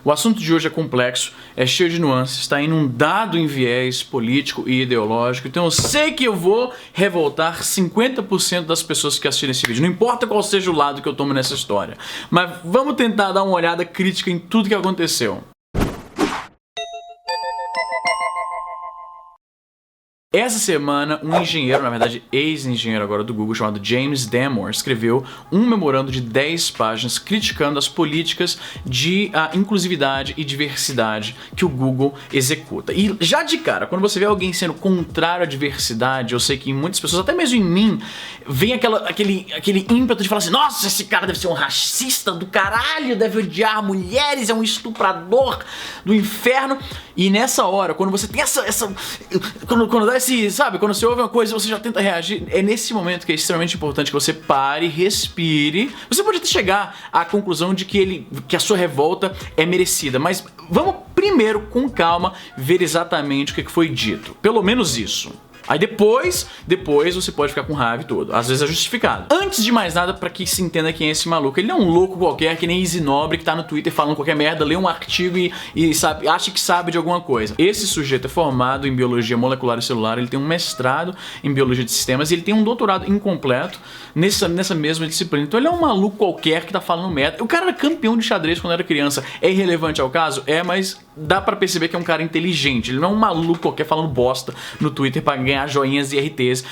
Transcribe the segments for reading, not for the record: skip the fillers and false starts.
O assunto de hoje é complexo, é cheio de nuances, está inundado em viés político e ideológico, então eu sei que eu vou revoltar 50% das pessoas que assistirem esse vídeo, não importa qual seja o lado que eu tomo nessa história, mas vamos tentar dar uma olhada crítica em tudo que aconteceu. Essa semana, um engenheiro, na verdade ex-engenheiro agora do Google, chamado James Damore, escreveu um memorando de 10 páginas criticando as políticas de inclusividade e diversidade que o Google executa. E já de cara, quando você vê alguém sendo contrário à diversidade, eu sei que em muitas pessoas, até mesmo em mim, vem aquele ímpeto de falar assim: nossa, esse cara deve ser um racista do caralho, deve odiar mulheres, é um estuprador do inferno. E nessa hora, quando você tem quando dá esse, sabe, quando você ouve uma coisa e você já tenta reagir, é nesse momento que é extremamente importante que você pare, respire. Você pode até chegar à conclusão de que a sua revolta é merecida, mas vamos primeiro, com calma, ver exatamente o que foi dito. Pelo menos isso. Aí depois você pode ficar com raiva e tudo. Às vezes é justificado. Antes de mais nada, pra que se entenda quem é esse maluco, ele não é um louco qualquer, que nem Easy Nobre, que tá no Twitter falando qualquer merda, lê um artigo e sabe, acha que sabe de alguma coisa. Esse sujeito é formado em biologia molecular e celular, ele tem um mestrado em biologia de sistemas e ele tem um doutorado incompleto nessa mesma disciplina. Então ele é um maluco qualquer que tá falando merda. O cara era campeão de xadrez quando era criança. É irrelevante ao caso? É, mas dá pra perceber que é um cara inteligente. Ele não é um maluco qualquer falando bosta no Twitter pra ganhar joinhas e RTs,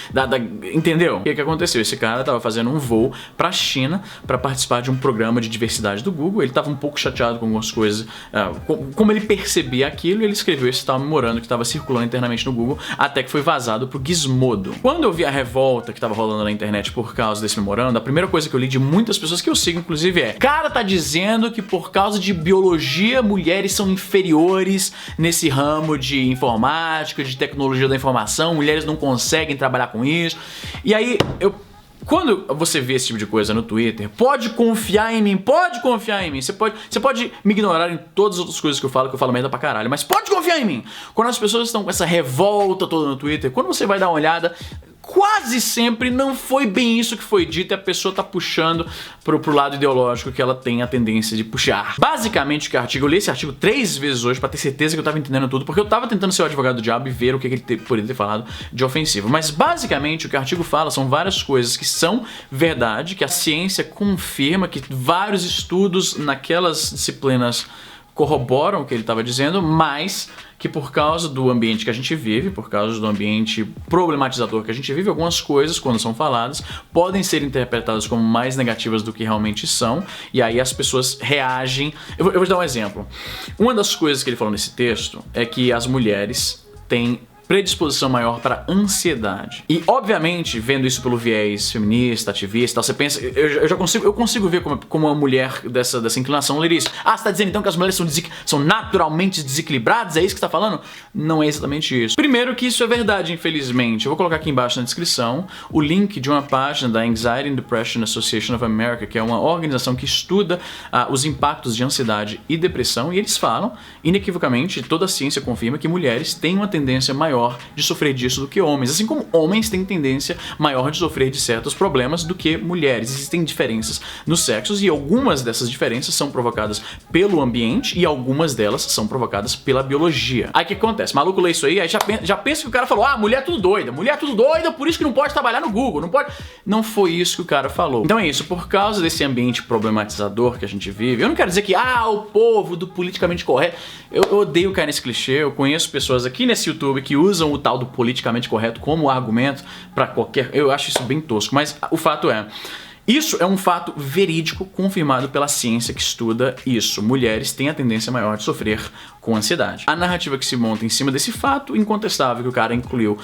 entendeu? O que aconteceu? Esse cara tava fazendo um voo pra China pra participar de um programa de diversidade do Google. Ele tava um pouco chateado com algumas coisas, como ele percebia aquilo, e ele escreveu esse tal memorando que tava circulando internamente no Google, até que foi vazado pro Gizmodo. Quando eu vi a revolta que tava rolando na internet por causa desse memorando, a primeira coisa que eu li de muitas pessoas que eu sigo, inclusive, é: cara tá dizendo que por causa de biologia, mulheres são inferiores nesse ramo de informática, de tecnologia da informação, mulheres não conseguem trabalhar com isso. E aí, quando você vê esse tipo de coisa no Twitter, pode confiar em mim, pode confiar em mim. Você pode me ignorar em todas as outras coisas que eu falo merda pra caralho, mas pode confiar em mim. Quando as pessoas estão com essa revolta toda no Twitter, quando você vai dar uma olhada, quase sempre não foi bem isso que foi dito e a pessoa tá puxando pro lado ideológico que ela tem a tendência de puxar. Basicamente, eu li esse artigo 3 vezes hoje pra ter certeza que eu tava entendendo tudo, porque eu tava tentando ser o advogado do diabo e ver o que ele poderia ter falado de ofensivo. Mas basicamente o que o artigo fala são várias coisas que são verdade, que a ciência confirma, que vários estudos naquelas disciplinas corroboram o que ele estava dizendo, mas que por causa do ambiente que a gente vive, por causa do ambiente problematizador que a gente vive, algumas coisas, quando são faladas, podem ser interpretadas como mais negativas do que realmente são, e aí as pessoas reagem. Eu vou te dar um exemplo. Uma das coisas que ele falou nesse texto é que as mulheres têm predisposição maior para ansiedade. E, obviamente, vendo isso pelo viés feminista, ativista, você pensa, eu consigo ver como uma mulher dessa inclinação leria isso. Ah, você tá dizendo então que as mulheres são naturalmente desequilibradas? É isso que você tá falando? Não é exatamente isso. Primeiro que isso é verdade, infelizmente. Eu vou colocar aqui embaixo na descrição o link de uma página da Anxiety and Depression Association of America, que é uma organização que estuda os impactos de ansiedade e depressão, e eles falam, inequivocamente, toda a ciência confirma que mulheres têm uma tendência maior de sofrer disso do que homens, assim como homens têm tendência maior de sofrer de certos problemas do que mulheres. Existem diferenças nos sexos e algumas dessas diferenças são provocadas pelo ambiente e algumas delas são provocadas pela biologia. Aí o que acontece? Maluco lê isso aí já pensa que o cara falou: ah, mulher é tudo doida, por isso que não pode trabalhar no Google, não pode. Não foi isso que o cara falou. Então é isso, por causa desse ambiente problematizador que a gente vive, eu não quero dizer que, o povo do politicamente correto, eu odeio cair nesse clichê, eu conheço pessoas aqui nesse YouTube que usam o tal do politicamente correto como argumento pra qualquer... Eu acho isso bem tosco, mas o fato é... Isso é um fato verídico confirmado pela ciência que estuda isso. Mulheres têm a tendência maior de sofrer com ansiedade. A narrativa que se monta em cima desse fato incontestável que o cara incluiu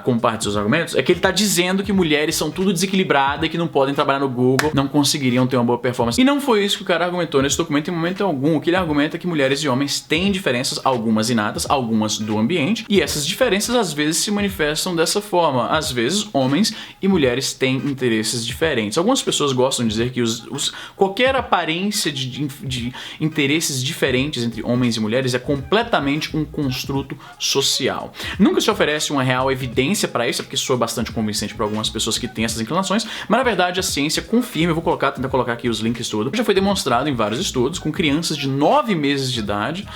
como parte dos seus argumentos é que ele tá dizendo que mulheres são tudo desequilibradas e que não podem trabalhar no Google, não conseguiriam ter uma boa performance. E não foi isso que o cara argumentou nesse documento em momento algum. O que ele argumenta é que mulheres e homens têm diferenças, algumas inatas, algumas do ambiente, e essas diferenças às vezes se manifestam dessa forma. Às vezes homens e mulheres têm interesses diferentes. Algumas pessoas gostam de dizer que qualquer aparência de interesses diferentes entre homens e mulheres é completamente um construto social. Nunca se oferece uma real evidência para isso, porque soa bastante convincente para algumas pessoas que têm essas inclinações, mas na verdade a ciência confirma, eu vou tentar colocar aqui os links tudo, já foi demonstrado em vários estudos com crianças de 9 meses de idade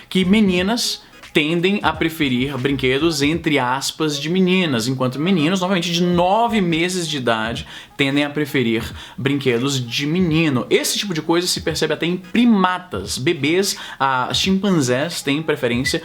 que meninas tendem a preferir brinquedos, entre aspas, de meninas, enquanto meninos, novamente, de 9 meses de idade, tendem a preferir brinquedos de menino. Esse tipo de coisa se percebe até em primatas. Bebês, chimpanzés têm preferência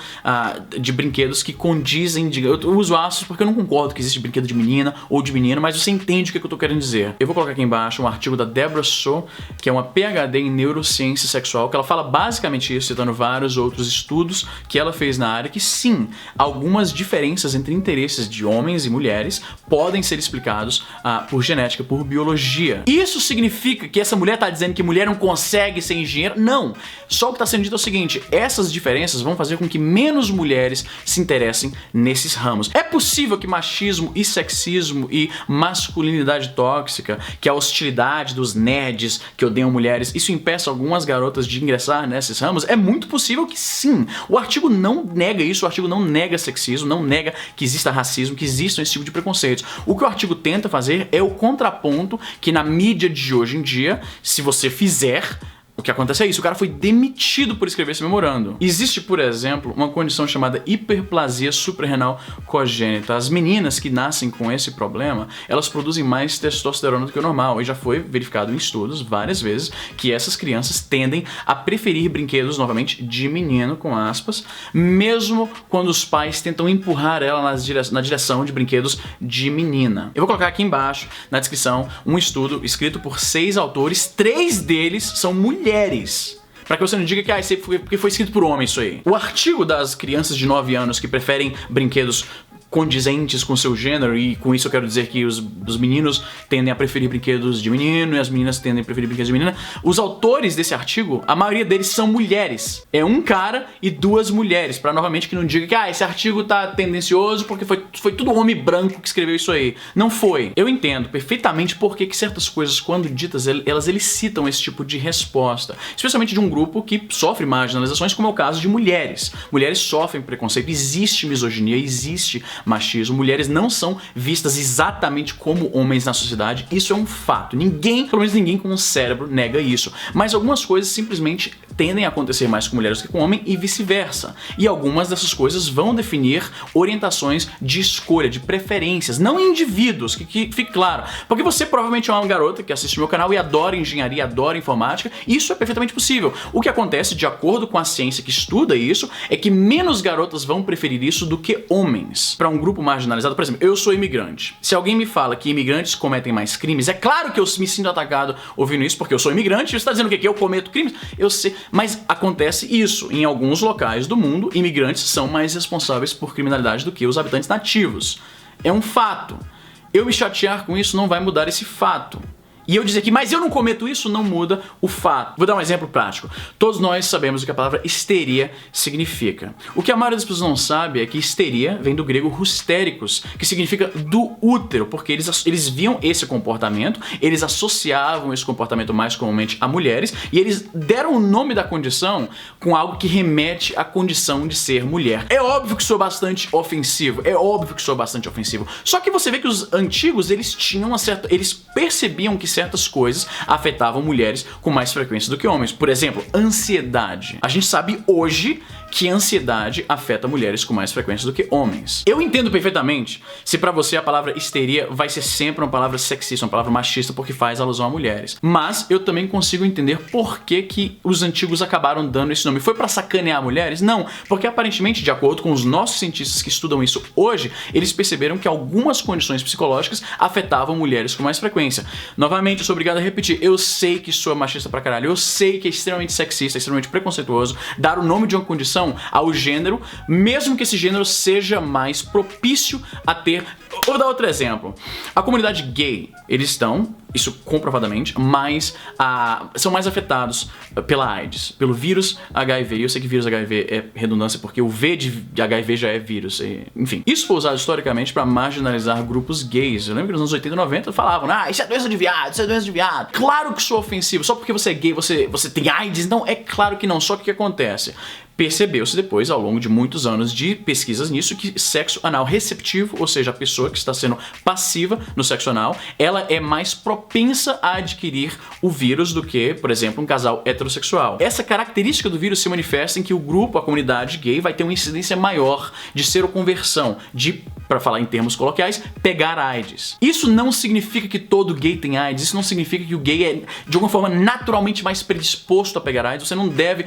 de brinquedos que condizem, eu uso aspas porque eu não concordo que existe brinquedo de menina ou de menino, mas você entende o que eu tô querendo dizer. Eu vou colocar aqui embaixo um artigo da Deborah So, que é uma PhD em neurociência sexual, que ela fala basicamente isso, citando vários outros estudos que ela fez na área, que sim, algumas diferenças entre interesses de homens e mulheres podem ser explicados por genética, por biologia. Isso significa que essa mulher tá dizendo que mulher não consegue ser engenheira? Não! Só o que tá sendo dito é o seguinte, essas diferenças vão fazer com que menos mulheres se interessem nesses ramos. É possível que machismo e sexismo e masculinidade tóxica, que a hostilidade dos nerds que odeiam mulheres, isso impeça algumas garotas de ingressar nesses ramos? É muito possível que sim. O artigo não nega isso, o artigo não nega sexismo, não nega que exista racismo, que existam esse tipo de preconceitos. O que o artigo tenta fazer é o contraponto que na mídia de hoje em dia, se você fizer, o que acontece é isso, o cara foi demitido por escrever esse memorando. Existe, por exemplo, uma condição chamada hiperplasia suprarrenal congênita. As meninas que nascem com esse problema, elas produzem mais testosterona do que o normal, e já foi verificado em estudos várias vezes que essas crianças tendem a preferir brinquedos, novamente, de menino, com aspas, mesmo quando os pais tentam empurrar ela na direção de brinquedos de menina. Eu vou colocar aqui embaixo, na descrição, um estudo escrito por 6 autores, 3 deles são mulheres. Pra que você não diga que porque foi escrito por homem isso aí. O artigo das crianças de 9 anos que preferem brinquedos condizentes com seu gênero, e com isso eu quero dizer que os meninos tendem a preferir brinquedos de menino e as meninas tendem a preferir brinquedos de menina. Os autores desse artigo, a maioria deles são mulheres. É um cara e 2 mulheres, pra novamente que não diga que esse artigo tá tendencioso porque foi tudo homem branco que escreveu isso aí. Não foi. Eu entendo perfeitamente por que certas coisas, quando ditas, elas elicitam esse tipo de resposta. Especialmente de um grupo que sofre marginalizações, como é o caso de mulheres. Mulheres sofrem preconceito, existe misoginia, existe machismo, mulheres não são vistas exatamente como homens na sociedade, isso é um fato. Ninguém, pelo menos ninguém com um cérebro, nega isso. Mas algumas coisas simplesmente tendem a acontecer mais com mulheres do que com homens e vice-versa. E algumas dessas coisas vão definir orientações de escolha, de preferências, não indivíduos, que fique claro. Porque você provavelmente é uma garota que assiste meu canal e adora engenharia, adora informática, isso é perfeitamente possível. O que acontece, de acordo com a ciência que estuda isso, é que menos garotas vão preferir isso do que homens. Para um grupo marginalizado, por exemplo, eu sou imigrante. Se alguém me fala que imigrantes cometem mais crimes, é claro que eu me sinto atacado ouvindo isso, porque eu sou imigrante, e você está dizendo o quê? Que eu cometo crimes? Eu sei, mas acontece isso. Em alguns locais do mundo, imigrantes são mais responsáveis por criminalidade do que os habitantes nativos. É um fato. Eu me chatear com isso não vai mudar esse fato. E eu dizer que, mas eu não cometo isso, não muda o fato. Vou dar um exemplo prático. Todos nós sabemos o que a palavra histeria significa. O que a maioria das pessoas não sabe é que histeria vem do grego hystéricos, que significa do útero, porque eles viam esse comportamento, eles associavam esse comportamento mais comumente a mulheres, e eles deram o nome da condição com algo que remete à condição de ser mulher. É óbvio que sou bastante ofensivo, Só que você vê que os antigos, eles tinham eles percebiam que certas coisas afetavam mulheres com mais frequência do que homens. Por exemplo, ansiedade. A gente sabe hoje que ansiedade afeta mulheres com mais frequência do que homens. Eu entendo perfeitamente se pra você a palavra histeria vai ser sempre uma palavra sexista, uma palavra machista, porque faz alusão a mulheres. Mas eu também consigo entender por que os antigos acabaram dando esse nome. Foi pra sacanear mulheres? Não, porque aparentemente, de acordo com os nossos cientistas que estudam isso hoje, eles perceberam que algumas condições psicológicas afetavam mulheres com mais frequência. Novamente, eu sou obrigado a repetir, eu sei que sou machista pra caralho, eu sei que é extremamente sexista, extremamente preconceituoso dar o nome de uma condição ao gênero, mesmo que esse gênero seja mais propício a ter... Vou dar outro exemplo. A comunidade gay, eles estão isso comprovadamente, mas são mais afetados pela AIDS, pelo vírus HIV. E eu sei que vírus HIV é redundância porque o V de HIV já é vírus. Enfim, isso foi usado historicamente para marginalizar grupos gays. Eu lembro que nos anos 80 e 90 falavam, isso é doença de viado, isso é doença de viado. Claro que isso é ofensivo, só porque você é gay, você tem AIDS? Não, é claro que não. Só que o que acontece? Percebeu-se depois, ao longo de muitos anos de pesquisas nisso, que sexo anal receptivo, ou seja, a pessoa que está sendo passiva no sexo anal, ela é mais propensa a adquirir o vírus do que, por exemplo, um casal heterossexual. Essa característica do vírus se manifesta em que o grupo, a comunidade gay, vai ter uma incidência maior de seroconversão, de, para falar em termos coloquiais, pegar AIDS. Isso não significa que todo gay tem AIDS, isso não significa que o gay é, de alguma forma, naturalmente mais predisposto a pegar AIDS. Você não deve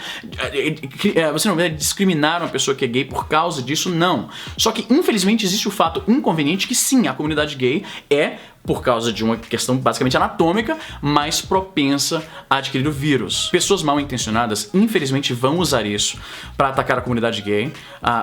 discriminar uma pessoa que é gay por causa disso, não. Só que, infelizmente, existe o fato inconveniente que sim, a comunidade gay é, por causa de uma questão basicamente anatômica, mais propensa a adquirir o vírus. Pessoas mal intencionadas, infelizmente, vão usar isso para atacar a comunidade gay,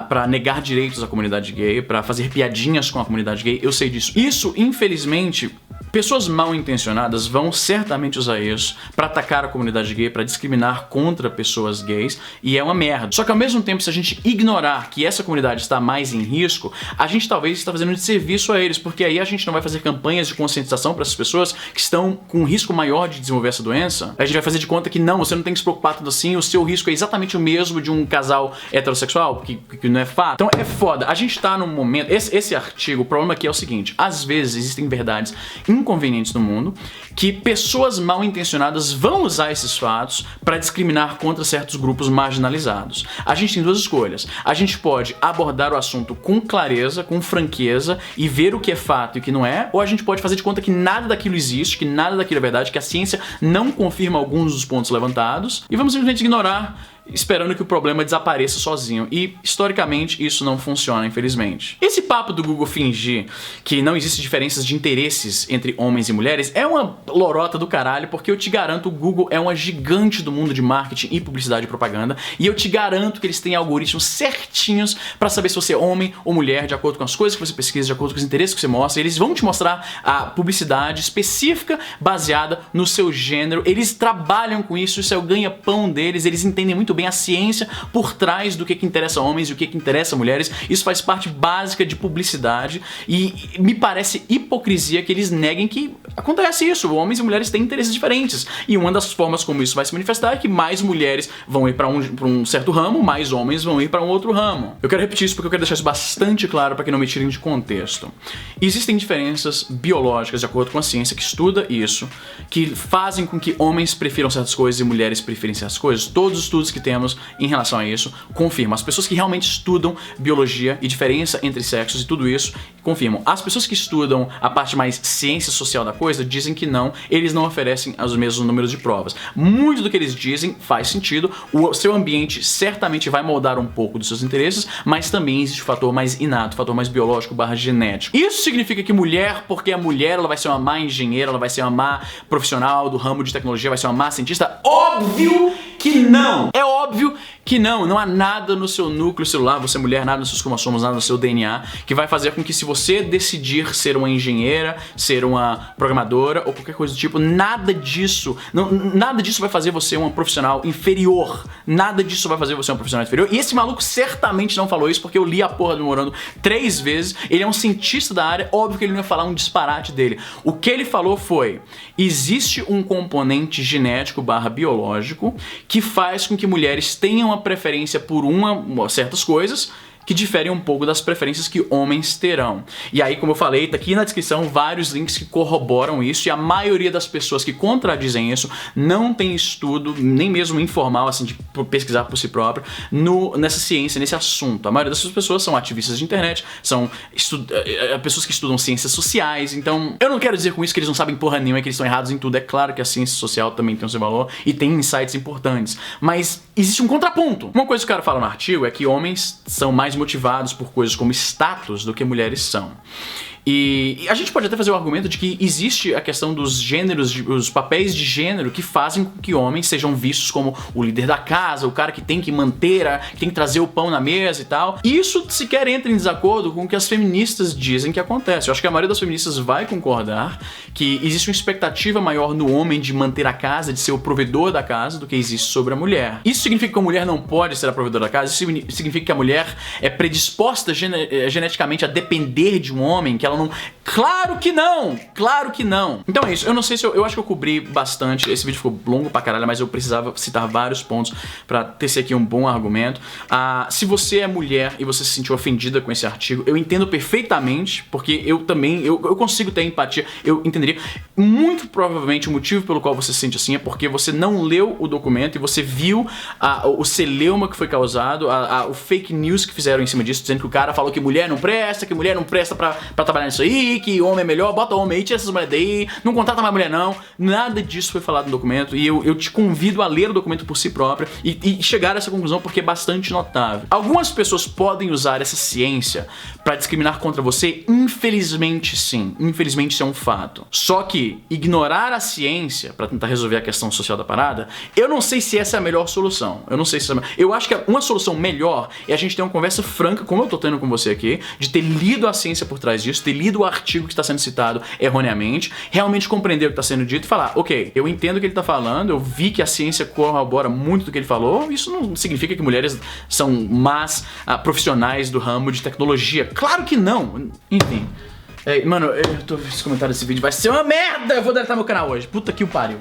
para negar direitos à comunidade gay, para fazer piadinhas com a comunidade gay. Eu sei disso. Isso, infelizmente, pessoas mal intencionadas vão certamente usar isso para atacar a comunidade gay, para discriminar contra pessoas gays, e é uma merda. Só que ao mesmo tempo, se a gente ignorar que essa comunidade está mais em risco, a gente talvez está fazendo um desserviço a eles, porque aí a gente não vai fazer campanhas de conscientização para essas pessoas que estão com um risco maior de desenvolver essa doença. A gente vai fazer de conta que não, você não tem que se preocupar tanto assim, o seu risco é exatamente o mesmo de um casal heterossexual, que não é fato. Então é foda. A gente tá num momento... Esse artigo, o problema aqui é o seguinte: às vezes existem verdades inconvenientes no mundo que pessoas mal intencionadas vão usar esses fatos para discriminar contra certos grupos marginalizados. A gente tem duas escolhas. A gente pode abordar o assunto com clareza, com franqueza e ver o que é fato e o que não é, ou a gente pode fazer de conta que nada daquilo existe, que nada daquilo é verdade, que a ciência não confirma alguns dos pontos levantados e vamos simplesmente ignorar, esperando que o problema desapareça sozinho. E, historicamente, isso não funciona, infelizmente. Esse papo do Google fingir que não existe diferenças de interesses entre homens e mulheres é uma lorota do caralho, porque eu te garanto, o Google é uma gigante do mundo de marketing e publicidade e propaganda, e eu te garanto que eles têm algoritmos certinhos pra saber se você é homem ou mulher, de acordo com as coisas que você pesquisa, de acordo com os interesses que você mostra. Eles vão te mostrar a publicidade específica baseada no seu gênero. Eles trabalham com isso, isso é o ganha-pão deles, eles entendem muito bem a ciência por trás do que interessa homens e o que interessa mulheres. Isso faz parte básica de publicidade e me parece hipocrisia que eles neguem que acontece isso. Homens e mulheres têm interesses diferentes e uma das formas como isso vai se manifestar é que mais mulheres vão ir para um certo ramo, mais homens vão ir para um outro ramo. Eu quero repetir isso porque eu quero deixar isso bastante claro para que não me tirem de contexto. Existem diferenças biológicas, de acordo com a ciência que estuda isso, que fazem com que homens prefiram certas coisas e mulheres preferem certas coisas. Todos os estudos que temos em relação a isso confirmam. As pessoas que realmente estudam biologia e diferença entre sexos e tudo isso confirmam. As pessoas que estudam a parte mais ciência social da coisa dizem que não, eles não oferecem os mesmos números de provas. Muito do que eles dizem faz sentido, o seu ambiente certamente vai moldar um pouco dos seus interesses, mas também existe o fator mais inato, o fator mais biológico / genético. Isso significa que mulher, porque a mulher ela vai ser uma má engenheira, ela vai ser uma má profissional do ramo de tecnologia, vai ser uma má cientista? Óbvio que não! É óbvio que não. Não há nada no seu núcleo celular, você mulher, nada nos seus cromossomos, nada no seu DNA, que vai fazer com que, se você decidir ser uma engenheira, ser uma programadora ou qualquer coisa do tipo, nada disso vai fazer você uma profissional inferior. Nada disso vai fazer você uma profissional inferior. E esse maluco certamente não falou isso, porque eu li a porra do memorando 3 vezes. Ele é um cientista da área, óbvio que ele não ia falar um disparate dele. O que ele falou foi: existe um componente genético / biológico que faz com que mulheres tenham uma preferência por certas coisas que diferem um pouco das preferências que homens terão. E aí, como eu falei, tá aqui na descrição vários links que corroboram isso, e a maioria das pessoas que contradizem isso não tem estudo, nem mesmo informal, assim, de pesquisar por si próprio, nessa ciência, nesse assunto. A maioria dessas pessoas são ativistas de internet, são pessoas que estudam ciências sociais. Então, eu não quero dizer com isso que eles não sabem porra nenhuma e que eles estão errados em tudo. É claro que a ciência social também tem o seu valor e tem insights importantes, mas existe um contraponto. Uma coisa que o cara fala no artigo é que homens são mais motivados por coisas como status do que mulheres são. E a gente pode até fazer o argumento de que existe a questão dos gêneros, os papéis de gênero que fazem com que homens sejam vistos como o líder da casa, o cara que tem que manter, que tem que trazer o pão na mesa e tal. E isso sequer entra em desacordo com o que as feministas dizem que acontece. Eu acho que a maioria das feministas vai concordar que existe uma expectativa maior no homem de manter a casa, de ser o provedor da casa, do que existe sobre a mulher. Isso significa que a mulher não pode ser a provedora da casa? Isso significa que a mulher é predisposta geneticamente a depender de um homem, que ela não... Claro que não! Claro que não! Então é isso, eu não sei se eu acho que eu cobri bastante, esse vídeo ficou longo pra caralho, mas eu precisava citar vários pontos pra tecer aqui um bom argumento. Se você é mulher e você se sentiu ofendida com esse artigo, eu entendo perfeitamente, porque eu também, eu consigo ter empatia, eu entenderia. Muito provavelmente o motivo pelo qual você se sente assim é porque você não leu o documento e você viu o celeuma que foi causado, o fake news que fizeram em cima disso, dizendo que o cara falou que mulher não presta pra trabalhar nisso aí, que homem é melhor, bota homem aí, tira essas mulheres daí, não contrata mais mulher não. Nada disso foi falado no documento e eu te convido a ler o documento por si própria e chegar a essa conclusão porque é bastante notável. Algumas pessoas podem usar essa ciência pra discriminar contra você, infelizmente sim, infelizmente isso é um fato. Só que ignorar a ciência pra tentar resolver a questão social da parada, eu não sei se essa é a melhor solução. Eu não sei se essa é a melhor. Eu acho que uma solução melhor é a gente ter uma conversa franca, como eu tô tendo com você aqui, de ter lido a ciência por trás disso, ter lido o artigo que está sendo citado erroneamente, realmente compreender o que está sendo dito e falar, ok, eu entendo o que ele está falando, eu vi que a ciência corrobora muito do que ele falou, isso não significa que mulheres são más profissionais do ramo de tecnologia. Claro que não! Enfim. Mano, eu tô vendo esse comentário desse vídeo, vai ser uma merda! Eu vou deletar meu canal hoje. Puta que o pariu.